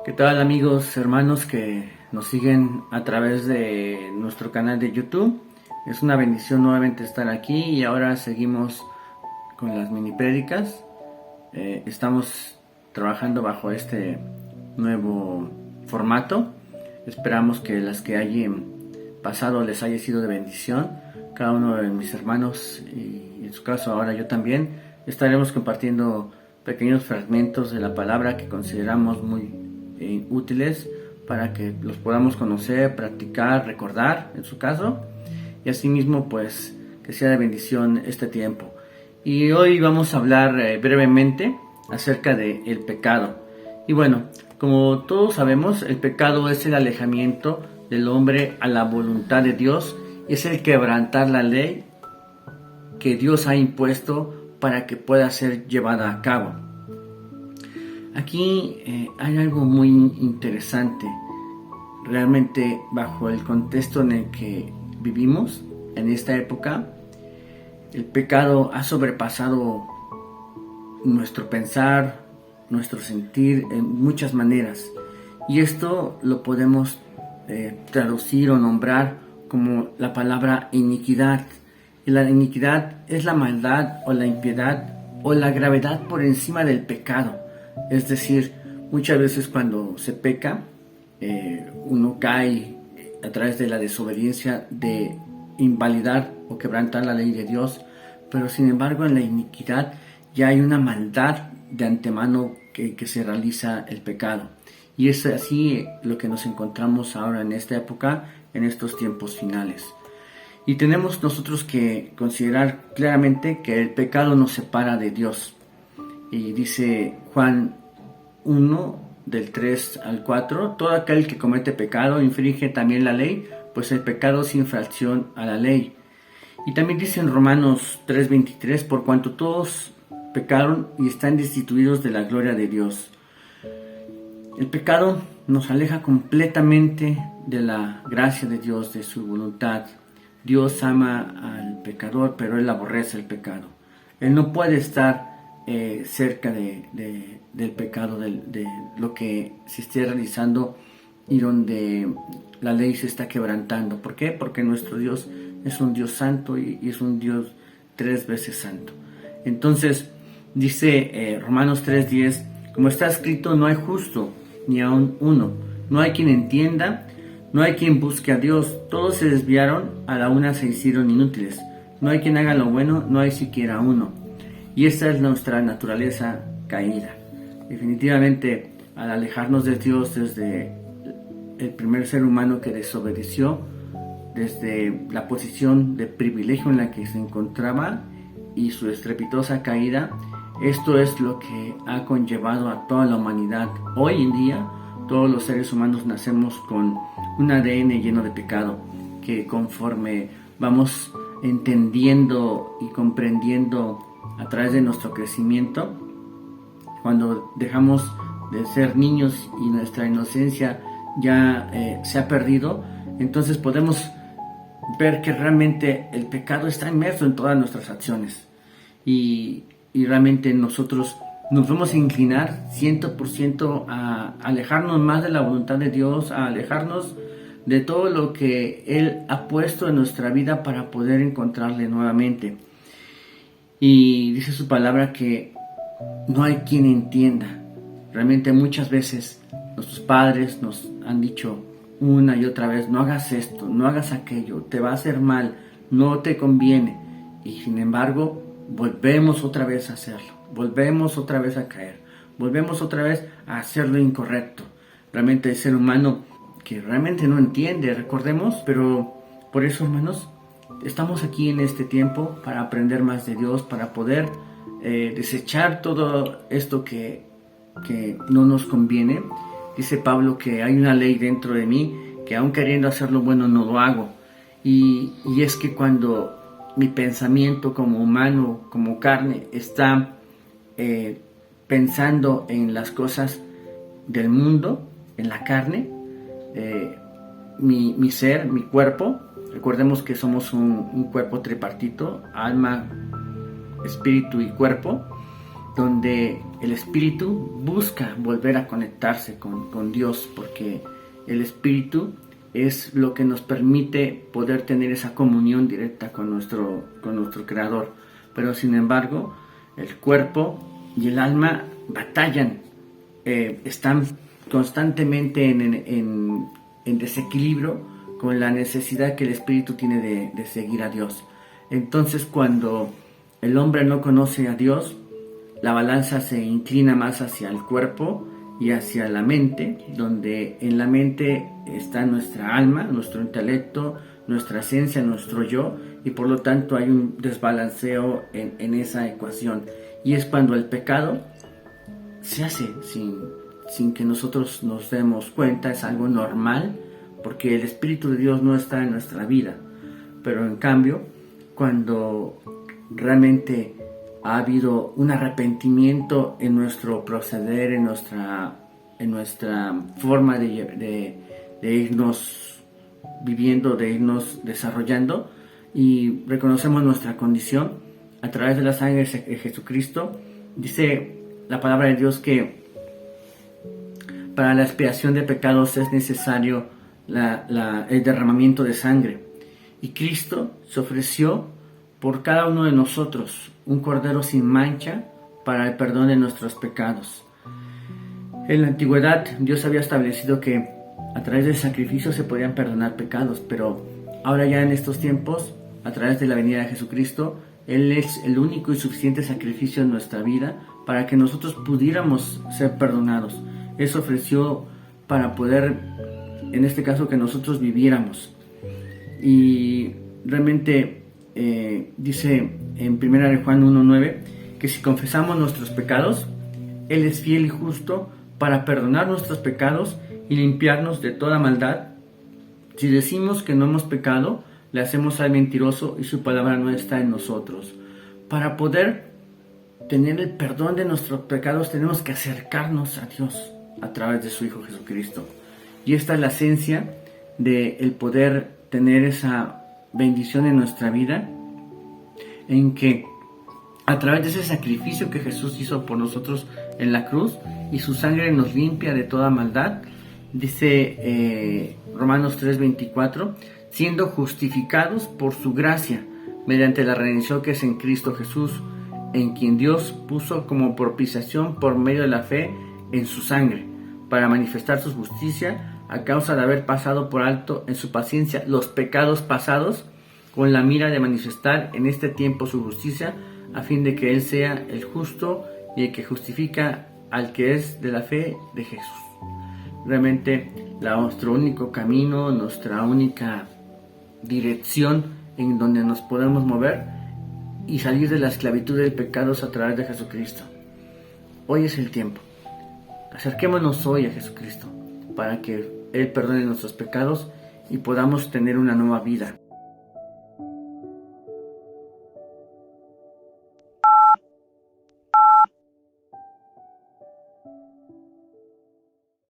¿Qué tal amigos, hermanos que nos siguen a través de nuestro canal de YouTube? Es una bendición nuevamente estar aquí y ahora seguimos con las mini prédicas. Estamos trabajando bajo este nuevo formato. Esperamos que las que hayan pasado les haya sido de bendición. Cada uno de mis hermanos y en su caso ahora yo también estaremos compartiendo pequeños fragmentos de la palabra que consideramos muy útiles para que los podamos conocer, practicar, recordar en su caso, y asimismo pues que sea de bendición este tiempo. Y hoy vamos a hablar brevemente acerca del pecado. Y bueno, como todos sabemos, el pecado es el alejamiento del hombre a la voluntad de Dios, es el quebrantar la ley que Dios ha impuesto para que pueda ser llevada a cabo. Aquí hay algo muy interesante, realmente bajo el contexto en el que vivimos en esta época. El pecado ha sobrepasado nuestro pensar, nuestro sentir en muchas maneras, y esto lo podemos traducir o nombrar como la palabra iniquidad. Y la iniquidad es la maldad o la impiedad o la gravedad por encima del pecado. Es decir, muchas veces cuando se peca, uno cae a través de la desobediencia de invalidar o quebrantar la ley de Dios, pero sin embargo en la iniquidad ya hay una maldad de antemano que se realiza el pecado. Y es así lo que nos encontramos ahora en esta época, en estos tiempos finales. Y tenemos nosotros que considerar claramente que el pecado nos separa de Dios. Y dice Juan 1, del 3 al 4, todo aquel que comete pecado infringe también la ley, pues el pecado es infracción a la ley. Y también dice en Romanos 3:23, por cuanto todos pecaron y están destituidos de la gloria de Dios. El pecado nos aleja completamente de la gracia de Dios, de su voluntad. Dios ama al pecador, pero Él aborrece el pecado. Él no puede estar cerca del pecado, de lo que se esté realizando y donde la ley se está quebrantando. ¿Por qué? Porque nuestro Dios es un Dios santo y es un Dios 3 veces santo. Entonces dice Romanos 3:10, como está escrito, no hay justo ni aun uno, no hay quien entienda, no hay quien busque a Dios, todos se desviaron, a la una se hicieron inútiles, no hay quien haga lo bueno, no hay siquiera uno. Y esta es nuestra naturaleza caída. Definitivamente, al alejarnos de Dios desde el primer ser humano que desobedeció, desde la posición de privilegio en la que se encontraba y su estrepitosa caída, esto es lo que ha conllevado a toda la humanidad. Hoy en día, todos los seres humanos nacemos con un ADN lleno de pecado, que conforme vamos entendiendo y comprendiendo a través de nuestro crecimiento, cuando dejamos de ser niños y nuestra inocencia ya se ha perdido, entonces podemos ver que realmente el pecado está inmerso en todas nuestras acciones y realmente nosotros nos vamos a inclinar 100% a alejarnos más de la voluntad de Dios, a alejarnos de todo lo que Él ha puesto en nuestra vida para poder encontrarle nuevamente. Y dice su palabra que no hay quien entienda. Realmente muchas veces nuestros padres nos han dicho una y otra vez, no hagas esto, no hagas aquello, te va a hacer mal, no te conviene. Y sin embargo, volvemos otra vez a hacerlo, volvemos otra vez a caer, volvemos otra vez a hacer lo incorrecto. Realmente el ser humano que realmente no entiende, recordemos, pero por eso, hermanos, estamos aquí en este tiempo para aprender más de Dios, para poder desechar todo esto que no nos conviene. Dice Pablo que hay una ley dentro de mí que aun queriendo hacer lo bueno no lo hago. Y es que cuando mi pensamiento como humano, como carne, está pensando en las cosas del mundo, en la carne, mi ser, mi cuerpo, recordemos que somos un cuerpo tripartito, alma, espíritu y cuerpo. donde el espíritu busca volver a conectarse con Dios, porque el espíritu es lo que nos permite poder tener esa comunión directa con nuestro Creador. Pero sin embargo, el cuerpo y el alma batallan, están constantemente en desequilibrio con la necesidad que el espíritu tiene de seguir a Dios. Entonces, cuando el hombre no conoce a Dios, la balanza se inclina más hacia el cuerpo y hacia la mente, donde en la mente está nuestra alma, nuestro intelecto, nuestra esencia, nuestro yo, y por lo tanto hay un desbalanceo en esa ecuación. Y es cuando el pecado se hace sin que nosotros nos demos cuenta, es algo normal, porque el Espíritu de Dios no está en nuestra vida. Pero en cambio, cuando realmente ha habido un arrepentimiento en nuestro proceder, en nuestra forma de irnos viviendo, de irnos desarrollando, y reconocemos nuestra condición a través de la sangre de Jesucristo, dice la palabra de Dios que para la expiación de pecados es necesario el derramamiento de sangre. Y Cristo se ofreció por cada uno de nosotros, un cordero sin mancha para el perdón de nuestros pecados. En la antigüedad Dios había establecido que a través del sacrificio se podían perdonar pecados, pero ahora ya en estos tiempos, a través de la venida de Jesucristo, Él es el único y suficiente sacrificio en nuestra vida para que nosotros pudiéramos ser perdonados. Él se ofreció para poder, en este caso, que nosotros viviéramos. Y realmente dice en 1 Juan 1:9 que si confesamos nuestros pecados, Él es fiel y justo para perdonar nuestros pecados y limpiarnos de toda maldad. Si decimos que no hemos pecado, le hacemos al mentiroso y su palabra no está en nosotros. Para poder tener el perdón de nuestros pecados tenemos que acercarnos a Dios a través de su Hijo Jesucristo. Y esta es la esencia del poder tener esa bendición en nuestra vida, en que a través de ese sacrificio que Jesús hizo por nosotros en la cruz y su sangre nos limpia de toda maldad, dice Romanos 3:24, siendo justificados por su gracia mediante la redención que es en Cristo Jesús, en quien Dios puso como propiciación por medio de la fe en su sangre, para manifestar su justicia a causa de haber pasado por alto en su paciencia los pecados pasados, con la mira de manifestar en este tiempo su justicia, a fin de que Él sea el justo y el que justifica al que es de la fe de Jesús. Realmente nuestro único camino, nuestra única dirección en donde nos podemos mover y salir de la esclavitud del pecado es a través de Jesucristo. Hoy es el tiempo. Acerquémonos hoy a Jesucristo para que Él perdone nuestros pecados y podamos tener una nueva vida.